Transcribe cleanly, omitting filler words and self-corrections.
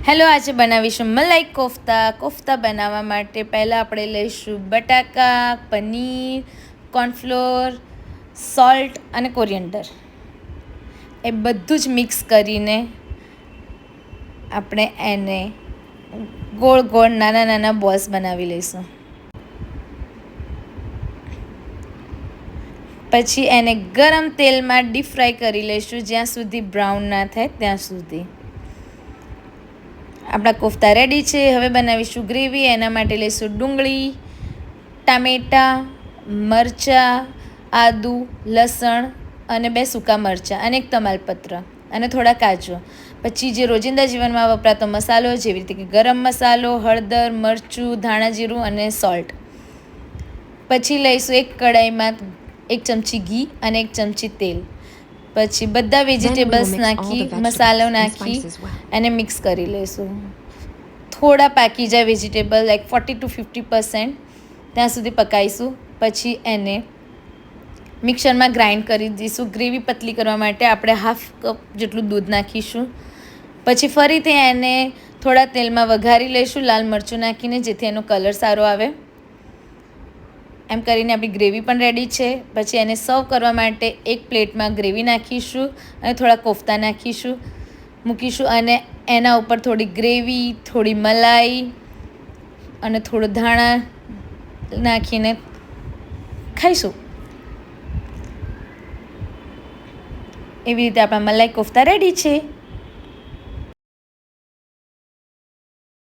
Hello, આજે બનાવીશું મલાઈ કોફતા. કોફતા બનાવવા માટે પહેલાં આપણે લઈશું બટાકા, પનીર, કોર્નફ્લોર, સોલ્ટ અને કોરિએન્ડર. એ બધું જ મિક્સ કરીને આપણે એને ગોળ ગોળ નાના નાના બોલ્સ બનાવી લઈશું. પછી એને ગરમ તેલમાં ડીપ ફ્રાય કરી લઈશું જ્યાં સુધી બ્રાઉન ના થાય ત્યાં સુધી. આપણા કોફતા રેડી છે. હવે બનાવીશું ગ્રેવી. એના માટે લઈશું ડુંગળી, ટામેટાં, મરચાં, આદું, લસણ અને 2 સૂકા મરચાં અને 1 તમાલપત્ર અને થોડા કાજુ. પછી જે રોજિંદા જીવનમાં વપરાતો મસાલો જેવી રીતે કે ગરમ મસાલો, હળદર, મરચું, ધાણા જીરું અને સોલ્ટ. પછી લઈશું એક કડાઈમાં 1 ચમચી ઘી અને 1 ચમચી તેલ. પછી બધા વેજીટેબલ્સ નાખી મસાલો નાખી એને મિક્સ કરી લઈશું. થોડા પાકી જાય વેજીટેબલ લાઈક 40 to 50% ત્યાં સુધી પકાવીશું. પછી એને મિક્સરમાં ગ્રાઇન્ડ કરી દઈશું. ગ્રેવી પતલી કરવા માટે આપણે 1/2 કપ જેટલું દૂધ નાખીશું. પછી ફરીથી એને થોડા તેલમાં વઘારી લઈશું લાલ મરચું નાખીને, જેથી એનો કલર સારો આવે. એમ કરીને આપણી ગ્રેવી પણ રેડી છે. પછી એને સર્વ કરવા માટે એક પ્લેટમાં ગ્રેવી નાખીશું અને થોડા કોફતા મૂકીશું અને એના ઉપર થોડી ગ્રેવી, થોડી મલાઈ અને થોડું ધાણા નાખીને ખાઈશું. એવી રીતે આપણા મલાઈ કોફતા રેડી છે.